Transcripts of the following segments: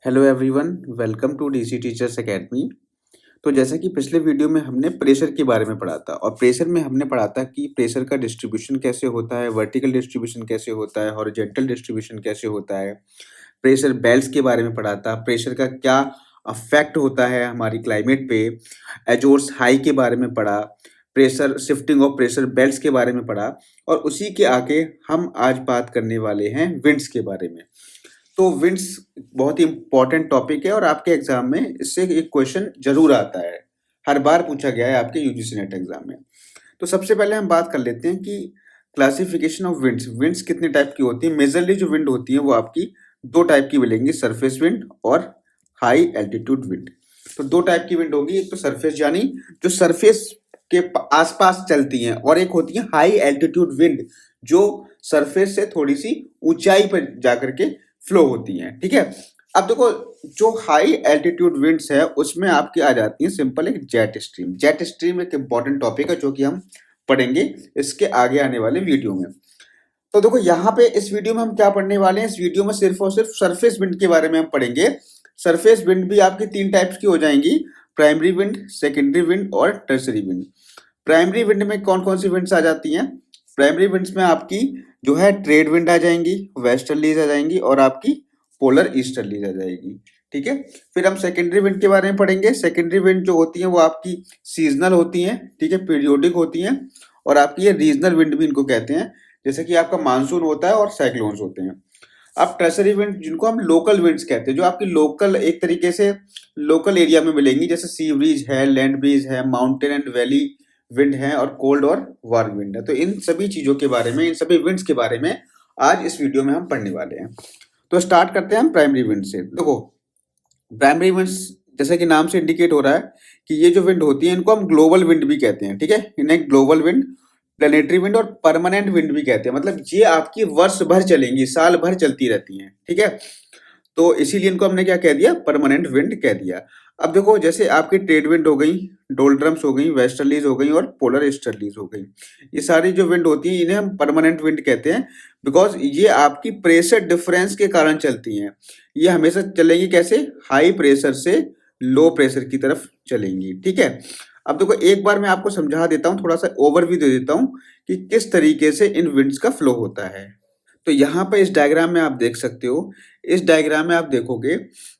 Hello everyone, welcome to DC teachers academy. तो जैसा कि पिछले वीडियो में हमने प्रेशर के बारे में पढ़ा था और प्रेशर में हमने पढ़ा था कि प्रेशर का डिस्ट्रीब्यूशन कैसे होता है, वर्टिकल डिस्ट्रीब्यूशन कैसे होता है, हॉरिजॉन्टल डिस्ट्रीब्यूशन कैसे होता है। प्रेशर बेल्ट्स के बारे में पढ़ा था, प्रेशर का क्या अफेक्ट होता है हमारी क्लाइमेट पे। एजोर्स हाई के बारे में पढ़ा, pressure shifting of pressure belts के बारे में पढ़ा और उसी के आगे हम आज बात करने वाले हैं विंड्स के बारे में। तो विंड्स बहुत ही इम्पोर्टेंट टॉपिक है और आपके एग्जाम में इससे एक क्वेश्चन जरूर आता है। हर बार पूछा गया है आपके यूजीसी नेट एग्जाम में। तो सबसे पहले हम बात कर लेते हैं कि क्लासिफिकेशन ऑफ विंड्स। विंड्स कितने टाइप की होती है। मेजरली जो विंड होती है वो आपकी दो टाइप की मिलेंगी, सरफेस विंड और हाई एल्टीट्यूड विंड। तो दो टाइप की विंड होगी, एक तो सरफेस यानी जो सरफेस के आसपास चलती हैं, और एक होती है हाई एल्टीट्यूड विंड जो सरफेस से थोड़ी सी ऊंचाई पर जाकर के फ्लो होती हैं। ठीक है, अब देखो जो हाई एल्टीट्यूड विंड्स है उसमें आपकी आ जाती है सिंपल एक जेट स्ट्रीम। जेट स्ट्रीम एक इंपॉर्टेंट टॉपिक है जो कि हम पढ़ेंगे इसके आगे आने वाले वीडियो में। तो देखो यहाँ पे इस वीडियो में हम क्या पढ़ने वाले हैं, इस वीडियो में सिर्फ और सिर्फ सरफेस विंड के बारे में हम पढ़ेंगे। सरफेस विंड भी आपकी तीन टाइप्स की हो जाएंगी, प्राइमरी विंड, सेकेंडरी विंड और टर्सरी विंड। प्राइमरी विंड में कौन कौन सी विंड्स आ जाती हैं। प्राइमरी विंड्स में आपकी जो है ट्रेड विंड आ जाएंगी, वेस्टर्लीज आ जाएंगी और आपकी पोलर ईस्टर्लीज आ जाएगी। ठीक है, फिर हम सेकेंडरी विंड के बारे में पढ़ेंगे। सेकेंडरी विंड जो होती हैं वो आपकी सीजनल होती हैं, ठीक है, पीरियोडिक होती हैं और आपकी ये रीजनल विंड भी इनको कहते हैं, जैसे कि आपका मानसून होता है और साइक्लोन्स होते हैं। अब टर्सरी विंड जिनको हम लोकल विंड्स कहते हैं, जो आपकी लोकल एक तरीके से लोकल एरिया में मिलेंगी, जैसे सी ब्रीज है, लैंड ब्रीज है, माउंटेन एंड वैली विंड है और कोल्ड और वार्म विंड है। तो इन सभी चीजों के बारे में, इन सभी विंड्स के बारे में आज इस वीडियो में हम पढ़ने वाले हैं। तो स्टार्ट करते हैं हम प्राइमरी विंड से। देखो प्राइमरी विंड्स जैसे कि नाम से इंडिकेट हो रहा है कि ये जो विंड होती है इनको हम ग्लोबल विंड भी कहते हैं। ठीक है, इन्हें ग्लोबल विंड, प्लेनेटरी विंड और परमानेंट विंड भी कहते हैं। मतलब ये आपकी वर्ष भर चलेंगी, साल भर चलती रहती हैं। ठीक है, तो इसीलिए इनको हमने क्या कह दिया, परमानेंट विंड कह दिया। अब देखो जैसे आपकी ट्रेड विंड हो गई, डोल्ड्रम्स हो गई, वेस्टर्लीज हो गई और पोलर ईस्टर्लीज हो गई, ये सारी जो विंड होती है इन्हें हम परमानेंट विंड कहते हैं, बिकॉज ये आपकी प्रेशर डिफरेंस के कारण चलती हैं। ये हमेशा चलेंगी कैसे, हाई प्रेशर से लो प्रेशर की तरफ चलेंगी। ठीक है, अब देखो एक बार मैं आपको समझा देता हूँ, थोड़ा सा ओवरव्यू दे देता हूँ कि किस तरीके से इन विंड्स का फ्लो होता है। तो यहाँ पे इस डायग्राम में आप देख सकते हो, इस डायग्राम में आप देखोगे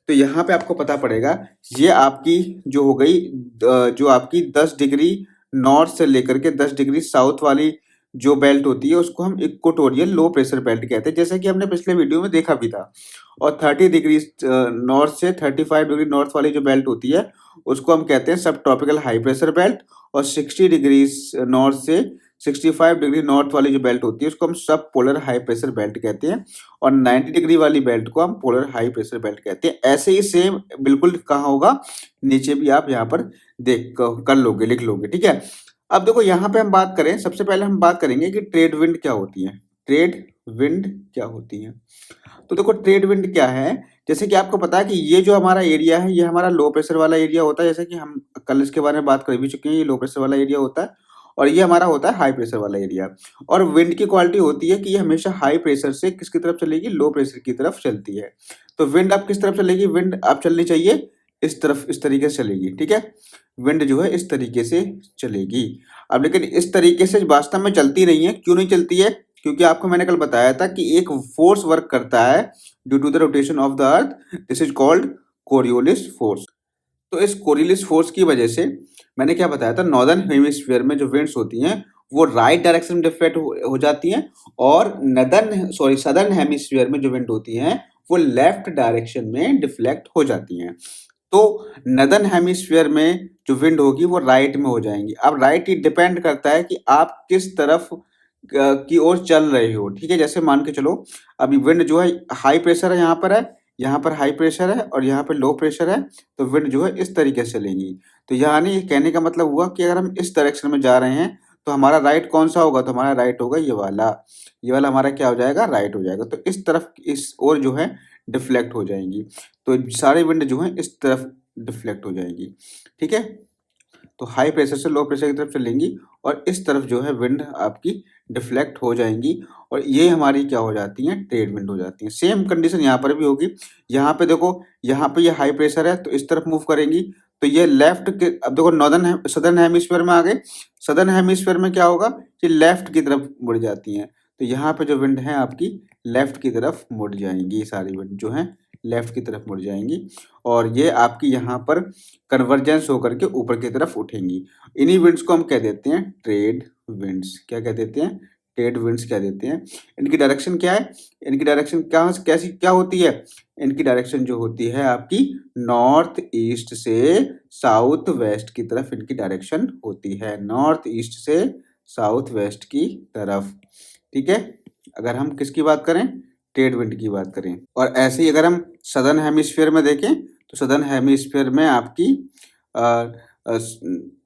तो यहाँ पे आपको पता पड़ेगा ये आपकी जो हो गई जो आपकी 10 डिग्री नॉर्थ से लेकर के 10 डिग्री साउथ वाली जो बेल्ट होती है उसको हम इक्वेटोरियल लो प्रेशर बेल्ट कहते हैं, जैसे कि हमने पिछले वीडियो में देखा भी था। और 30 डिग्री नॉर्थ से 35 डिग्री नॉर्थ वाली जो बेल्ट होती है उसको हम कहते हैं सब ट्रॉपिकल हाई प्रेशर बेल्ट। और 60 डिग्री नॉर्थ से 65 डिग्री नॉर्थ वाली जो बेल्ट होती है उसको हम सब पोलर हाई प्रेशर बेल्ट कहते हैं। और 90 डिग्री वाली बेल्ट को हम पोलर हाई प्रेशर बेल्ट कहते हैं। ऐसे ही सेम बिल्कुल कहाँ होगा, नीचे भी आप यहाँ पर देख कर लोगे, लिख लोगे। ठीक है, अब देखो यहाँ पे हम बात करें, सबसे पहले हम बात करेंगे कि ट्रेड विंड क्या होती है। ट्रेड विंड क्या होती है, तो देखो ट्रेड विंड क्या है, जैसे कि आपको पता है कि ये जो हमारा एरिया है ये हमारा लो प्रेशर वाला एरिया होता है, जैसे कि हम कल इसके बारे में बात कर भी चुके हैं। ये लो प्रेशर वाला एरिया होता है और ये हमारा होता है हाई प्रेशर वाला एरिया। और विंड की क्वालिटी होती है कि ये हमेशा हाई प्रेशर से किसकी तरफ चलेगी, लो प्रेशर की तरफ चलती है। तो विंड आप किस तरफ चलेगी, विंड आप चलनी चाहिए इस तरफ, इस तरीके से चलेगी। ठीक है, विंड जो है इस तरीके से चलेगी। अब लेकिन इस तरीके से वास्तव में चलती नहीं है। क्यों नहीं चलती है, क्योंकि आपको मैंने कल बताया था कि एक फोर्स वर्क करता है due to the rotation of the earth, this is called Coriolis force. तो इस कोरियोलिस फोर्स की वजह से मैंने क्या बताया था, नॉर्दर्न हेमिस्फीयर में जो विंड्स होती हैं वो राइट डायरेक्शन में डिफ्लेक्ट हो जाती हैं और सदर्न हेमिस्फीयर में जो विंड होती हैं वो लेफ्ट डायरेक्शन में डिफ्लेक्ट हो जाती हैं। तो नदर्न हेमिस्फीयर में जो विंड होगी वो राइट में हो जाएंगी। अब राइट ही डिपेंड करता है कि आप किस तरफ की ओर चल रहे हो। ठीक है, जैसे मान के चलो अभी विंड जो है हाई प्रेशर है, यहाँ पर है, यहाँ पर हाई प्रेशर है और यहाँ पर लो प्रेशर है, तो विंड जो है इस तरीके से चलेंगी। तो यानी कहने का मतलब हुआ कि अगर हम इस डायरेक्शन में जा रहे हैं तो हमारा राइट कौन सा होगा, तो हमारा राइट होगा ये वाला। ये वाला हमारा क्या हो जाएगा, राइट हो जाएगा। तो इस तरफ इस ओर जो है डिफ्लेक्ट हो जाएंगी। तो सारे विंड जो है इस तरफ डिफ्लेक्ट हो जाएगी। ठीक है, तो हाई प्रेशर से लो प्रेशर की तरफ चलेंगी और इस तरफ जो है विंड आपकी डिफ्लेक्ट हो जाएंगी और ये हमारी क्या हो जाती हैं, ट्रेड विंड हो जाती हैं। सेम कंडीशन यहाँ पर भी होगी। यहाँ पे देखो, यहाँ पे ये हाई प्रेशर है तो इस तरफ मूव करेंगी तो ये लेफ्ट के, अब देखो नॉर्दर्न सदर्न हेमिस्फीयर में आ गए, सदर्न हेमिस्फीयर में क्या होगा, ये लेफ्ट की तरफ मुड़ जाती हैं। तो यहाँ पे जो विंड है आपकी लेफ्ट की तरफ मुड़ जाएंगी, सारी विंड जो है लेफ्ट की तरफ मुड़ जाएंगी और ये आपकी यहाँ पर कन्वर्जेंस होकर के ऊपर की तरफ उठेंगी। इन्हीं विंड्स को हम कह देते हैं ट्रेड विंड्स। क्या कह देते हैं, ट्रेड विंड्स कह देते हैं। इनकी डायरेक्शन क्या है, इनकी डायरेक्शन कैसी क्या होती है, इनकी डायरेक्शन जो होती है आपकी नॉर्थ ईस्ट से साउथ वेस्ट की तरफ इनकी डायरेक्शन होती है, नॉर्थ ईस्ट से साउथ वेस्ट की तरफ। ठीक है, अगर हम किसकी बात करें, ट्रेड विंड की बात करें। और ऐसे ही अगर हम सदर्न हेमिस्फीयर में देखें तो सदर्न हेमिस्फीयर में आपकी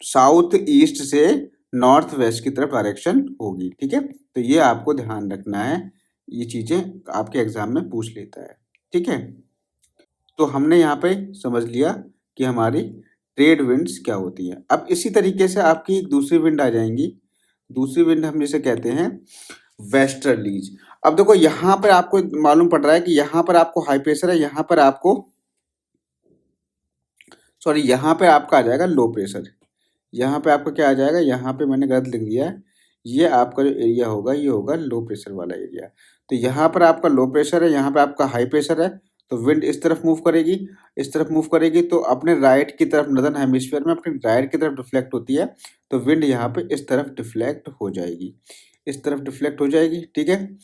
साउथ ईस्ट से नॉर्थ वेस्ट की तरफ डायरेक्शन होगी। ठीक है, तो ये आपको ध्यान रखना है, ये चीजें आपके एग्जाम में पूछ लेता है। ठीक है, तो हमने यहाँ पे समझ लिया कि हमारी ट्रेड विंड्स क्या होती है। अब इसी तरीके से आपकी दूसरी विंड आ जाएंगी। दूसरी विंड हम जिसे कहते हैं वेस्टर्लीज। अब देखो यहाँ पर आपको मालूम पड़ रहा है कि यहाँ पर आपको हाई प्रेशर है, यहाँ पर आपको यहाँ पे आपका आ जाएगा लो प्रेशर। यहाँ पे आपका क्या आ जाएगा, यहाँ पे मैंने गलत लिख दिया है, ये आपका जो एरिया होगा ये होगा लो प्रेशर वाला एरिया। तो यहाँ पर आपका लो प्रेशर है, यहाँ पे आपका हाई प्रेशर है, तो विंड इस तरफ मूव करेगी, इस तरफ मूव करेगी तो अपने राइट की तरफ, नॉर्दर्न हेमिस्फीयर में अपने राइट की तरफ डिफ्लेक्ट होती है, तो विंड यहाँ पे इस तरफ डिफ्लेक्ट हो जाएगी, इस तरफ डिफ्लेक्ट हो जाएगी। ठीक है,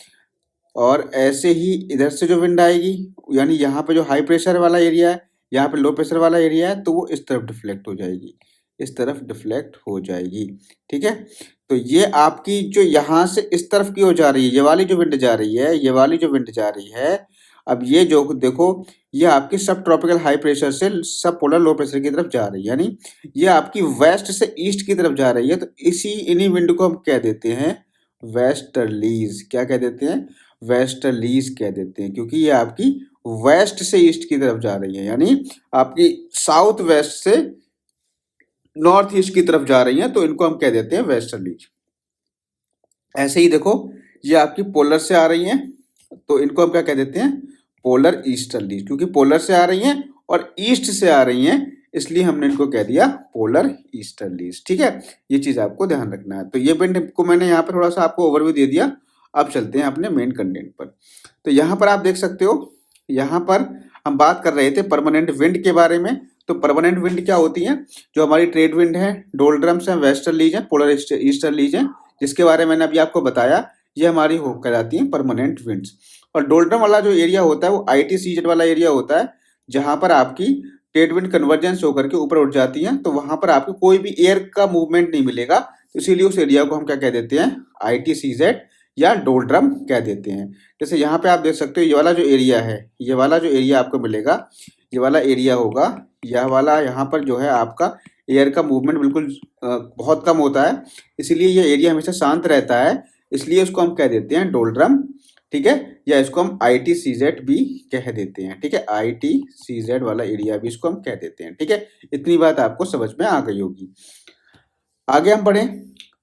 और ऐसे ही इधर से जो विंड आएगी, यानी यहाँ पे जो हाई प्रेशर वाला एरिया है, यहाँ पे लो प्रेशर वाला एरिया है, तो वो इस तरफ डिफ्लेक्ट हो जाएगी, इस तरफ डिफ्लेक्ट हो जाएगी। ठीक है, तो ये आपकी जो यहाँ से इस तरफ की ओर जा रही है, ये वाली जो विंड जा रही है, ये वाली जो विंड जा रही है, अब ये जो देखो ये आपकी सब ट्रॉपिकल हाई प्रेशर से सब पोलर लो प्रेशर की तरफ जा रही है, यानी ये आपकी वेस्ट से ईस्ट की तरफ जा रही है। तो इन्हीं विंड को हम कह देते हैं वेस्टर्लीज। क्या कह देते हैं, वेस्टर्लीज कह देते हैं, क्योंकि ये आपकी वेस्ट से ईस्ट की तरफ जा रही है, यानी आपकी साउथ वेस्ट से नॉर्थ ईस्ट की तरफ जा रही है, तो इनको हम कह देते हैं वेस्टर्लीज। ऐसे ही देखो ये आपकी पोलर से आ रही हैं, तो इनको हम क्या कह देते हैं, पोलर ईस्टर्लीज, क्योंकि पोलर से आ रही हैं और ईस्ट से आ रही हैं, इसलिए हमने इनको कह दिया पोलर ईस्टर्लीज। ठीक है, ये चीज आपको ध्यान रखना है। तो ये विंड को मैंने यहाँ पर थोड़ा सा आपको ओवरव्यू दे दिया। अब चलते हैं अपने मेन कंटेंट पर। तो यहाँ पर आप देख सकते हो, यहाँ पर हम बात कर रहे थे परमानेंट विंड के बारे में। तो परमानेंट विंड क्या होती है, जो हमारी ट्रेड विंड है, डोल्ड्रम्स हैं, वेस्टर्लीज हैं, पोलर ईस्टर्लीज हैं, जिसके बारे में मैंने अभी आपको बताया, ये हमारी हो कहलाती हैं परमानेंट विंड्स। और डोल्ड्रम वाला जो एरिया होता है वो ITCZ वाला एरिया होता है, जहां पर आपकी ट्रेड विंड कन्वर्जेंस होकर के ऊपर उठ जाती हैं, तो वहां पर आपको कोई भी एयर का मूवमेंट नहीं मिलेगा, तो इसीलिए उस एरिया को हम क्या कह देते हैं, ITCZ या डोल्ड्रम कह देते हैं। जैसे यहाँ पे आप देख सकते हो, ये वाला जो एरिया है, ये वाला जो एरिया आपको मिलेगा, ये वाला एरिया होगा, यह वाला यहाँ पर जो है आपका एयर का मूवमेंट बिल्कुल बहुत कम होता है, इसीलिए ये एरिया हमेशा शांत रहता है, इसलिए इसको हम कह देते हैं डोल्ड्रम। ठीक है, या इसको हम ITCZ भी कह देते हैं। ठीक है, ITCZ वाला एरिया भी इसको हम कह देते हैं। ठीक है, इतनी बात आपको समझ में आ गई होगी। आगे हम बढ़े।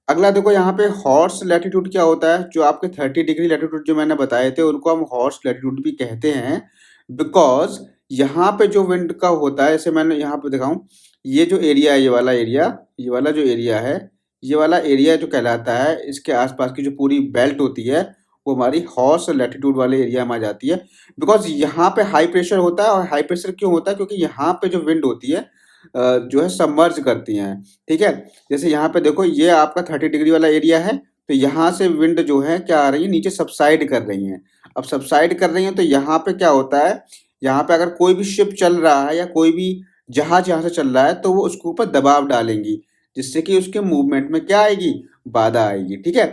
अगला देखो यहाँ पे हॉर्स लैटिट्यूड क्या होता है, जो आपके 30 डिग्री लैटिट्यूड जो मैंने बताए थे उनको हम हॉर्स लैटिट्यूड भी कहते हैं, बिकॉज यहाँ पे जो विंड का होता है, जैसे मैंने यहाँ पे दिखाऊं, ये जो एरिया है, ये वाला एरिया, ये वाला जो एरिया है, ये वाला एरिया जो कहलाता है, इसके आसपास की जो पूरी बेल्ट होती है वो हमारी हॉर्स लैटिट्यूड वाले एरिया में आ जाती है। बिकॉज यहाँ पे हाई प्रेशर होता है, और हाई प्रेशर क्यों होता है, क्योंकि यहाँ पे जो विंड होती है जो है सबमर्ज करती हैं। ठीक है, जैसे यहाँ पे देखो ये आपका 30 डिग्री वाला एरिया है, तो यहाँ से विंड जो है क्या आ रही है, नीचे सबसाइड कर रही हैं। अब सबसाइड कर रही हैं तो यहाँ पे क्या होता है, यहाँ पे अगर कोई भी शिप चल रहा है या कोई भी जहाज यहाँ से चल रहा है, तो वो उसके ऊपर दबाव डालेंगी, जिससे कि उसके मूवमेंट में क्या आएगी, बाधा आएगी। ठीक है,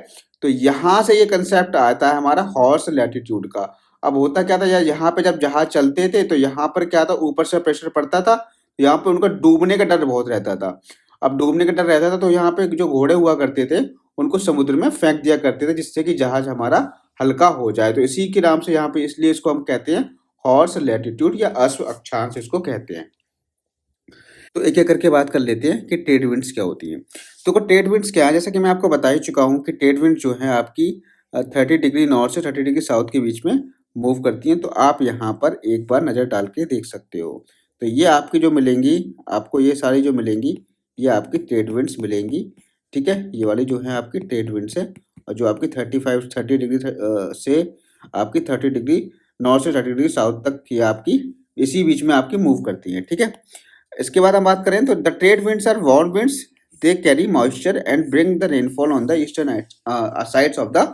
तो यहाँ से ये कंसेप्ट आता है हमारा हॉर्स लैटिट्यूड का। अब होता क्या था यार, यहाँ पे जब जहाज चलते थे तो यहाँ पर क्या था, ऊपर से प्रेशर पड़ता था, यहाँ पे उनका डूबने का डर बहुत रहता था। अब डूबने का डर रहता था तो यहाँ पे जो घोड़े हुआ करते थे उनको समुद्र में फेंक दिया करते थे, जिससे कि जहाज हमारा हल्का हो जाए। तो इसी के नाम से यहाँ पे, इसलिए इसको हम कहते हैं हॉर्स लैटिट्यूड या अश्व अक्षांश इसको कहते हैं। तो एक-एक करके बात कर लेते हैं कि ट्रेड विंड्स क्या होती हैं। तो ट्रेड विंड्स क्या है, जैसा कि मैं आपको बता ही चुका हूँ कि ट्रेड विंड जो है आपकी 30 डिग्री नॉर्थ से 30 डिग्री साउथ के बीच में मूव करती हैं। तो आप यहाँ पर एक बार नज़र डाल के देख सकते हो। तो ये आपकी जो मिलेंगी, आपको ये सारी जो मिलेंगी, ये आपकी ट्रेड विंड्स मिलेंगी, ठीक है? ये वाली जो है आपकी ट्रेड विंड्स है, और जो आपकी 30 डिग्री से आपकी 30 डिग्री नॉर्थ से 30 डिग्री साउथ तक की आपकी इसी बीच में आपकी मूव करती हैं, ठीक है? इसके बाद हम बात करें तो the trade winds are warm winds, they carry moisture and bring the rainfall on the eastern sides of the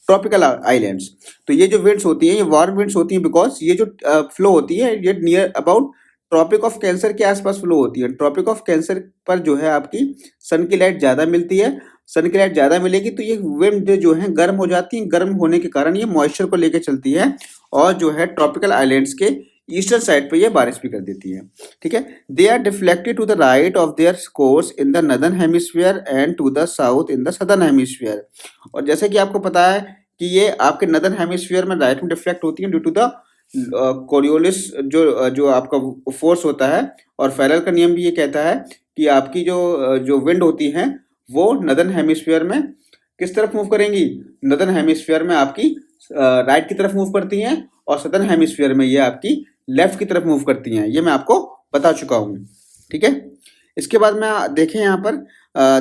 tropical islands. तो ये जो विंड्स होती हैं ये वार्म विंड्स होती हैं, बिकॉज ये जो फ्लो होती है ये near about Tropic of Cancer के आसपास फ्लो होती है। ट्रॉपिक ऑफ कैंसर पर जो है आपकी सन की लाइट ज़्यादा मिलती है, सन की लाइट ज़्यादा मिलेगी तो ये विंड जो है गर्म हो जाती है, गर्म होने के कारण ये मॉइस्चर को लेकर चलती है, और जो है ट्रॉपिकल आइलैंड्स के ईस्टर्न साइड पे ये बारिश भी कर देती है, ठीक है? They are deflected to the right of their course in the northern hemisphere and to the south in the southern hemisphere. और जैसे कि आपको पता है कि ये आपके नॉर्दर्न हेमिस्फीयर में राइट में डिफ्लेक्ट होती है ड्यू टू द कोरियोलिस जो आपका फोर्स होता है, और फेरल का नियम भी ये कहता है कि आपकी जो विंड होती है वो नॉर्दर्न हेमिस्फीयर में किस तरफ मूव करेंगी? नॉर्दर्न हेमिस्फीयर में आपकी राइट की तरफ मूव करती हैं, और सदर्न हेमिस्फीयर में ये आपकी लेफ्ट की तरफ मूव करती हैं। ये मैं आपको बता चुका हूँ, ठीक है? इसके बाद में देखें यहाँ पर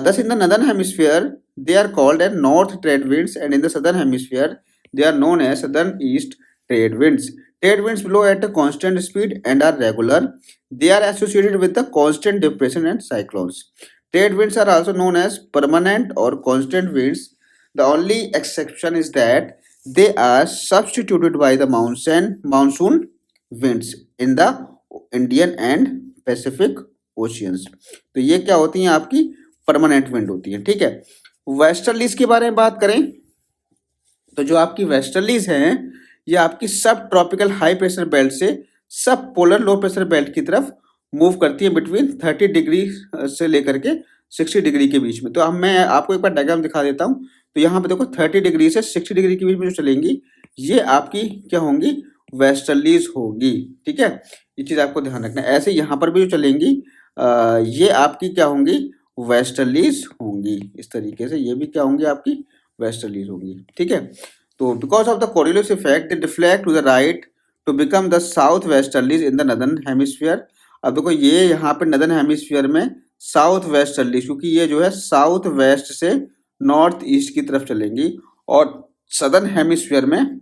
दस in the northern hemisphere they are called as north trade winds and in the southern hemisphere they are known as southern east trade winds. Trade winds blow at a constant speed and are regular. They are associated with the constant depression and cyclones. Trade winds are also known as permanent or constant winds. The only exception is that they are substituted by the monsoon winds in the Indian and Pacific Oceans. तो ये क्या होती हैं? आपकी permanent wind होती है, ठीक है? वेस्टर्लीज के बारे में बात करें तो जो आपकी वेस्टर्लीज हैं ये आपकी सब ट्रॉपिकल हाई प्रेशर बेल्ट से सब पोलर लो प्रेशर बेल्ट की तरफ मूव करती है बिटवीन 30 डिग्री से लेकर के 60 डिग्री के बीच में। तो अब मैं आपको एक बार डायग्राम दिखा देता हूँ। तो यहाँ पे देखो 30 डिग्री से 60 डिग्री के बीच में जो चलेंगी ये आपकी क्या होंगी? वेस्टर्लीज होगी, ठीक है? ये चीज़ आपको ध्यान रखना है। ऐसे यहाँ पर भी जो चलेंगी ये आपकी क्या होंगी? वेस्टर्लीज होंगी। इस तरीके से ये भी क्या होंगी? आपकी वेस्टर्लीज होंगी, ठीक है? तो because of the Coriolis effect they deflect to the right to become the south westerlies in the northern hemisphere. अब देखो ये यहाँ पे नॉर्दर्न हेमिस्फीयर में साउथ वेस्टर्लीज, क्योंकि ये जो है साउथ वेस्ट से नॉर्थ ईस्ट की तरफ चलेंगी, और सदर्न हेमिस्फीयर में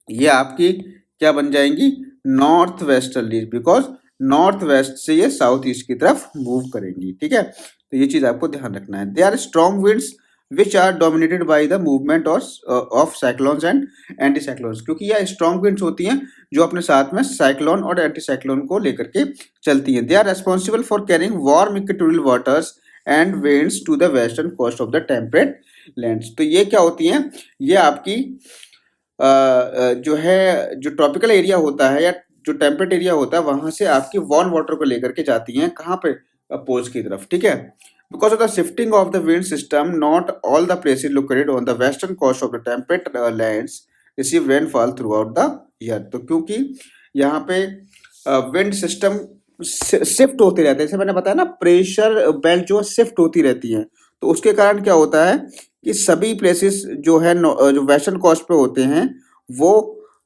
ये आपकी क्या बन जाएंगी? North westerlies, because north west से ये साउथ ईस्ट की तरफ मूव करेंगी, ठीक है? तो ये चीज आपको ध्यान रखना है। They are strong winds which are dominated by the movement of cyclones and anticyclones, क्योंकि यह स्ट्रॉन्ग विंड्स होती हैं जो अपने साथ में साइक्लोन और एंटीसाइक्लोन को लेकर के चलती हैं। They are responsible for carrying warm equatorial waters and winds to the western coast of the temperate lands. तो ये क्या होती हैं? ये आपकी जो है जो ट्रॉपिकल एरिया होता है या जो टेम्परेट एरिया होता है वहां से आपकी वार्म वाटर को लेकर के जाती हैं कहाँ पे? पोल्स की तरफ, ठीक है? Because of the shifting of the wind system, not all the places located on the western coast of the temperate lands receive rainfall throughout the year. तो क्योंकि यहाँ पे विंड सिस्टम शिफ्ट होते रहते हैं, जैसे मैंने बताया ना प्रेशर बेल्ट जो शिफ्ट होती रहती हैं, तो उसके कारण क्या होता है कि सभी प्लेसेस जो है जो वेस्टर्न कोस्ट पे होते हैं वो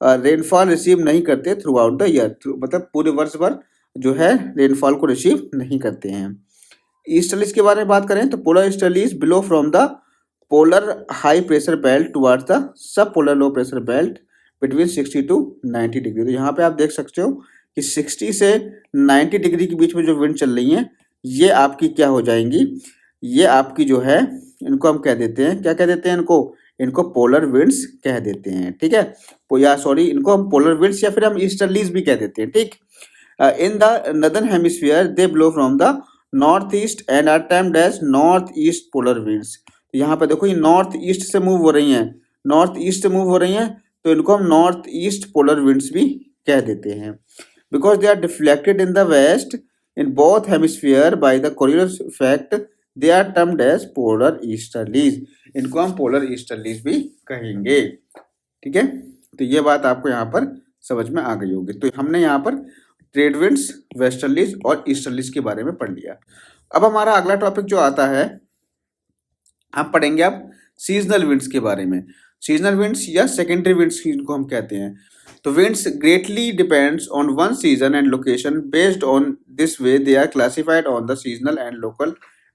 रेनफॉल रिसीव नहीं करते थ्रू आउट द ईयर, मतलब पूरे वर्ष भर जो है रेनफॉल को रिसीव नहीं करते हैं। ईस्टर्लीज के बारे में बात करें तो polar easterlies blow from the polar high pressure belt towards the sub polar low pressure belt between 60 to 90 degree. तो यहाँ पे आप देख सकते हो कि 60 से 90 डिग्री के बीच में जो विंड चल रही हैं ये आपकी क्या हो जाएंगी? ये आपकी जो है इनको हम कह देते हैं, क्या कह देते हैं इनको पोलर विंड्स कह देते हैं, ठीक है? या सॉरी, इनको हम पोलर विंड्स या फिर हम ईस्टर्लीज भी कह देते हैं, ठीक? In the northern hemisphere they blow from the north east and are termed as north east polar winds. तो यहाँ पे देखो ये नॉर्थ ईस्ट से मूव हो रही हैं, नॉर्थ ईस्ट से मूव हो रही हैं, तो इनको हम नॉर्थ ईस्ट पोलर विंड्स भी कह देते हैं। Because they are deflected in the west in both hemisphere by the Coriolis effect they are termed as polar easterlies. इनको हम पोलर ईस्टर्लीज भी कहेंगे, ठीक है? तो ये बात आपको यहाँ पर समझ में आ गई होगी। तो हमने यहाँ पर ट्रेड विंड्स, वेस्टर्लीज और ईस्टर्लीज के बारे में पढ़ लिया। अब हमारा अगला टॉपिक जो आता है, हम पढ़ेंगे अब सीजनल विंड्स के बारे में। सीजनल विंड्स या सेकेंडरी विंड्स इनको हम कहते हैं। तो winds greatly depends on one season and location. Based on this way they are classified on the seasonal and local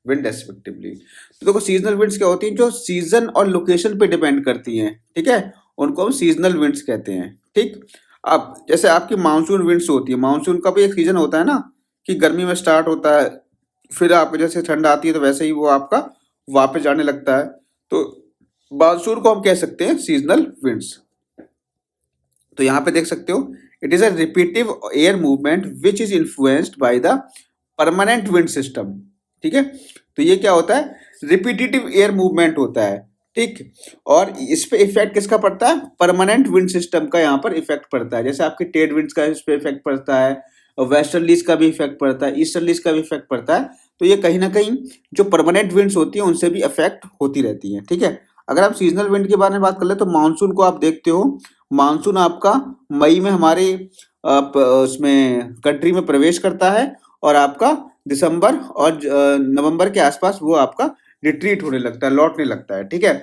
wind respectively. तो देखो सीजनल विंड्स क्या होती हैं, जो सीजन और लोकेशन पे डिपेंड करती हैं, ठीक है, उनको हम सीजनल विंड्स कहते हैं। ठीक, अब जैसे आपकी मानसून विंड्स होती है, मानसून का भी एक सीजन होता है ना, कि गर्मी में स्टार्ट होता है, फिर आपको जैसे ठंड आती है तो वैसे ही वो आपका वापस जाने लगता है। तो मानसून को हम कह सकते हैं सीजनल विंड्स। तो यहाँ पे देख सकते हो, it is a repetitive air movement which is influenced by the permanent wind system. ठीक है, तो ये क्या होता है, रिपीटेटिव एयर मूवमेंट होता है। ठीक, और इस पे इफेक्ट किसका पड़ता है, परमानेंट विंड सिस्टम का यहाँ पर इफेक्ट पड़ता है। जैसे आपके ट्रेड विंड्स का इस पे इफेक्ट पड़ता है, वेस्टर्लीज का भी इफेक्ट पड़ता है, ईस्टर्लीज का भी इफेक्ट पड़ता है। तो ये कहीं ना कहीं जो परमानेंट विंड्स होती है उनसे भी इफेक्ट होती रहती है। ठीक है, अगर आप सीजनल विंड के बारे में बात कर ले तो मानसून को आप देखते हो, मानसून आपका मई में हमारे उसमें कंट्री में प्रवेश करता है और आपका दिसंबर और नवंबर के आसपास वो आपका रिट्रीट होने लगता है, लौटने लगता है। ठीक है,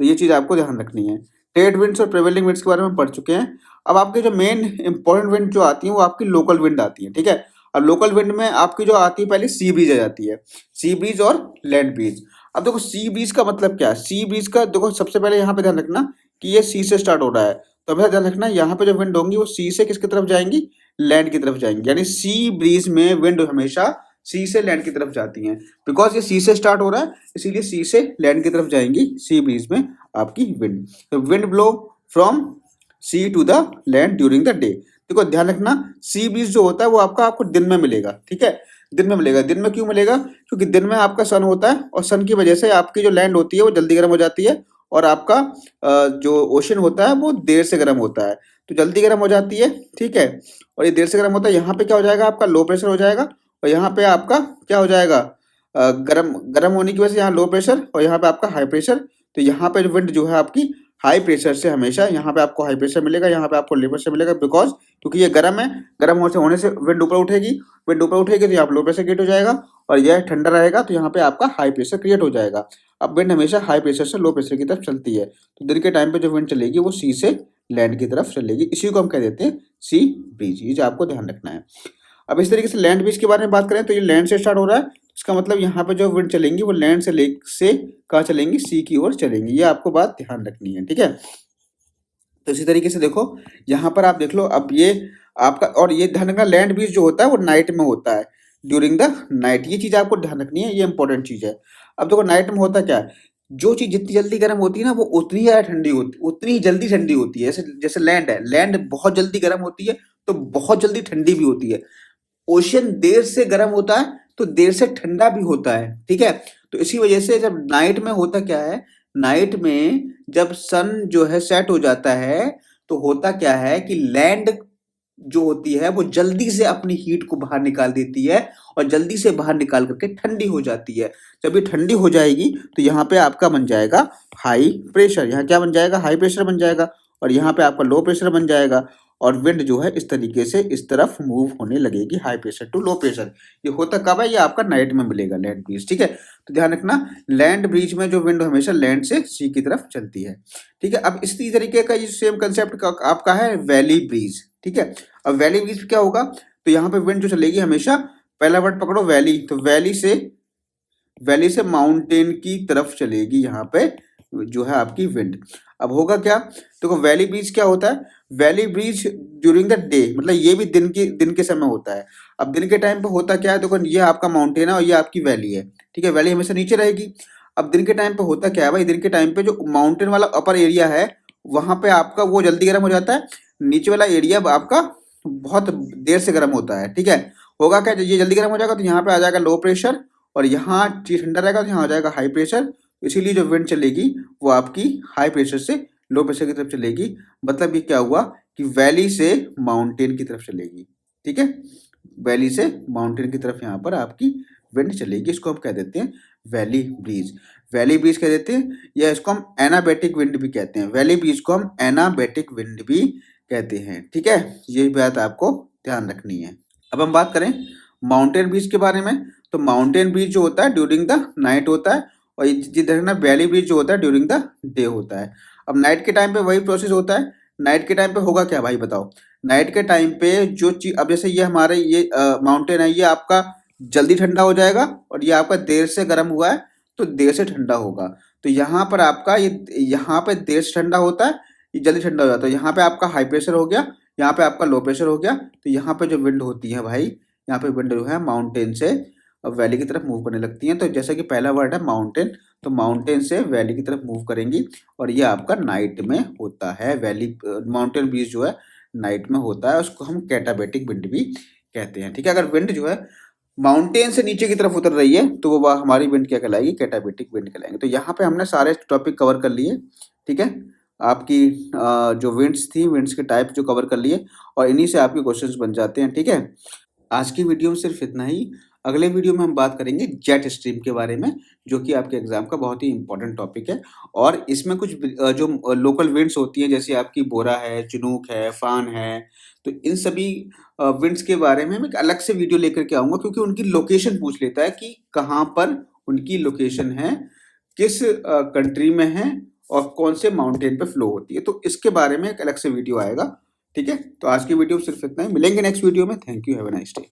तो ये चीज आपको ध्यान रखनी है। ट्रेड विंड्स और प्रेवेलिंग विंड्स के बारे में पढ़ चुके हैं। अब आपके जो मेन इंपॉर्टेंट विंड जो आती है वो आपकी लोकल विंड आती है। ठीक है, अब लोकल विंड में आपकी जो आती है पहले सी ब्रीज आ जाती है, सी ब्रीज और लैंड ब्रीज। अब देखो सी ब्रीज का मतलब क्या है, सी ब्रीज का देखो सबसे पहले यहाँ पे ध्यान रखना कि ये सी से स्टार्ट हो रहा है, तो हमेशा ध्यान रखना यहाँ पे जो विंड होंगी वो सी से किसकी तरफ जाएंगी, लैंड की तरफ जाएंगी। यानी सी ब्रीज में विंड हमेशा सी से लैंड की तरफ जाती हैं, बिकॉज ये सी से स्टार्ट हो रहा है इसीलिए सी से लैंड की तरफ जाएंगी सी ब्रीज में आपकी विंड। तो wind blow from sea to the land during the day. देखो ध्यान रखना, सी ब्रीज जो होता है वो आपको दिन में मिलेगा। ठीक है, दिन में मिलेगा। दिन में क्यों मिलेगा, क्योंकि दिन में आपका सन होता है और सन की वजह से आपकी जो लैंड होती है वो जल्दी गर्म हो जाती है और आपका जो ओशन होता है वो देर से गर्म होता है, तो जल्दी गर्म हो जाती है। ठीक है, और ये देर से गर्म होता है, यहाँ पे क्या हो जाएगा, आपका लो प्रेशर हो जाएगा और यहाँ पे आपका क्या हो जाएगा, गर्म गर्म होने की वजह से यहाँ लो प्रेशर और यहाँ पे आपका हाई प्रेशर। तो यहाँ पे विंड जो है आपकी हाई प्रेशर से हमेशा यहाँ पे आपको हाई प्रेशर मिलेगा, यहाँ पे आपको लो प्रेशर मिलेगा, बिकॉज क्योंकि ये गर्म है, गर्म होने से विंड ऊपर उठेगी, विंड ऊपर उठेगी तो यहाँ पे लो प्रेशर क्रिएट हो जाएगा और यह ठंडा रहेगा तो यहाँ पे आपका हाई प्रेशर क्रिएट हो जाएगा। अब विंड हमेशा हाई प्रेशर से लो प्रेशर की तरफ चलती है, तो दिन के टाइम पे जो विंड चलेगी वो सी से लैंड की तरफ चलेगी, इसी को हम कह देते हैं सी ब्रीज। ये जो आपको ध्यान रखना है। अब इस तरीके से लैंड ब्रीज के बारे में बात करें तो ये लैंड से स्टार्ट हो रहा है, इसका मतलब यहाँ पे जो विंड चलेंगी वो लैंड से कहाँ चलेंगी, सी की ओर चलेंगी। ये आपको बात ध्यान रखनी है। ठीक है, तो इसी तरीके से देखो यहाँ पर आप देख लो, अब ये आपका, और ये ध्यान रखना लैंड ब्रीज जो होता है वो नाइट में होता है, ड्यूरिंग द नाइट। ये चीज आपको ध्यान रखनी है, ये इंपॉर्टेंट चीज है। अब देखो नाइट में होता क्या है, जो चीज जितनी जल्दी गर्म होती है ना वो उतनी ही ज्यादा ठंडी होती, उतनी ही जल्दी ठंडी होती है। जैसे जैसे लैंड है, लैंड बहुत जल्दी गर्म होती है तो बहुत जल्दी ठंडी भी होती है। ओशन देर से गर्म होता है तो देर से ठंडा भी होता है। ठीक है, तो इसी वजह से जब नाइट में होता क्या है, नाइट में जब सन जो है सेट हो जाता है तो होता क्या है कि लैंड जो होती है वो जल्दी से अपनी हीट को बाहर निकाल देती है और जल्दी से बाहर निकाल करके ठंडी हो जाती है। जब ये ठंडी हो जाएगी तो यहाँ पे आपका बन जाएगा हाई प्रेशर, यहाँ क्या बन जाएगा, हाई प्रेशर बन जाएगा और यहाँ पे आपका लो प्रेशर बन जाएगा और विंड जो है इस तरीके से इस तरफ मूव होने लगेगी, high pressure to low pressure. ये होता कब है, ये आपका नाइट में मिलेगा लैंड ब्रीज। ठीक है, तो ध्यान रखना लैंड ब्रीज में जो विंड हमेशा लैंड से सी की तरफ चलती है। ठीक है, अब इसी तरीके का ये सेम कंसेप्ट आपका है वैली ब्रीज। ठीक है, अब वैली ब्रीज क्या होगा, तो यहाँ पे विंड जो चलेगी हमेशा, पहला वर्ड पकड़ो वैली, तो वैली से माउंटेन की तरफ चलेगी यहाँ पे जो है आपकी विंड। अब होगा क्या, देखो वैली ब्रीज क्या होता है, valley breeze during the day, मतलब ये भी दिन के समय होता है। अब दिन के टाइम पे होता क्या है, देखो ये आपका माउंटेन है और ये आपकी वैली है। ठीक है, वैली हमेशा नीचे रहेगी। अब दिन के टाइम पे होता क्या है भाई, दिन के टाइम पे जो माउंटेन वाला अपर एरिया है वहां पे आपका वो जल्दी गर्म हो जाता है, नीचे वाला एरिया आपका बहुत देर से गर्म होता है। ठीक है, होगा क्या, ये जल्दी गर्म हो जाएगा तो यहाँ पे आ जाएगा लो प्रेशर और यहाँ ठंडा रहेगा तो यहाँ आ जाएगा हाई प्रेशर। इसीलिए जो विंड चलेगी वो आपकी हाई प्रेशर से लो प्रेशर की तरफ चलेगी। मतलब ये क्या हुआ कि वैली से माउंटेन की तरफ चलेगी। ठीक है, वैली से माउंटेन की तरफ यहाँ पर आपकी विंड चलेगी, इसको हम कह देते हैं वैली ब्रीज। वैली ब्रीज कह देते हैं या इसको हम एनाबैटिक विंड भी कहते हैं, वैली ब्रीज को हम एनाबैटिक विंड भी कहते हैं। ठीक है, ये बात आपको ध्यान रखनी है। अब हम बात करें माउंटेन ब्रीज के बारे में, तो माउंटेन ब्रीज जो होता है ड्यूरिंग द नाइट होता है, और जिधर ना वैली ब्रिज जो होता है ड्यूरिंग द डे होता है। अब नाइट के टाइम पे वही प्रोसेस होता है। नाइट के टाइम पे होगा क्या भाई बताओ? नाइट के टाइम पे जो चीज, अब जैसे ये हमारे ये माउंटेन है, ये आपका जल्दी ठंडा हो जाएगा, और ये आपका देर से गर्म हुआ है तो देर से ठंडा होगा। तो यहाँ पर आपका ये, यहाँ पे देर से ठंडा होता है, ये जल्दी ठंडा हो जाता है। यहाँ पे आपका हाई प्रेशर हो गया, यहाँ पे आपका लो प्रेशर हो गया। तो यहाँ पे जो विंड होती है भाई, यहाँ पे विंड जो है माउंटेन से वैली की तरफ मूव करने लगती हैं। तो जैसे कि पहला वर्ड है माउंटेन, तो माउंटेन से वैली की तरफ मूव करेंगी, और ये आपका नाइट में होता है। वैली माउंटेन ब्रीज जो है नाइट में होता है, उसको हम कैटाबैटिक विंड भी कहते हैं। ठीक है, अगर विंड जो है माउंटेन से नीचे की तरफ उतर रही है तो वो हमारी विंड क्या कहलाएगी? कैटाबैटिक विंड कहलाएंगे। तो यहाँ पे हमने सारे टॉपिक कवर कर लिए। ठीक है, आपकी जो विंड्स थी, विंड्स के टाइप जो कवर कर लिए, और इन्हीं से आपके क्वेश्चंस बन जाते हैं। ठीक है, आज की वीडियो में सिर्फ इतना ही। अगले वीडियो में हम बात करेंगे जेट स्ट्रीम के बारे में, जो कि आपके एग्जाम का बहुत ही इंपॉर्टेंट टॉपिक है। और इसमें कुछ जो लोकल विंड्स होती हैं, जैसे आपकी बोरा है, चिनूक है, फान है, तो इन सभी विंड्स के बारे में मैं एक अलग से वीडियो लेकर के आऊंगा, क्योंकि उनकी लोकेशन पूछ लेता है कि कहाँ पर उनकी लोकेशन है, किस कंट्री में है, और कौन से माउंटेन पे फ्लो होती है। तो इसके बारे में एक अलग से वीडियो आएगा। ठीक है, तो आज की वीडियो सिर्फ इतना ही। मिलेंगे नेक्स्ट वीडियो में। Thank you, have a nice day.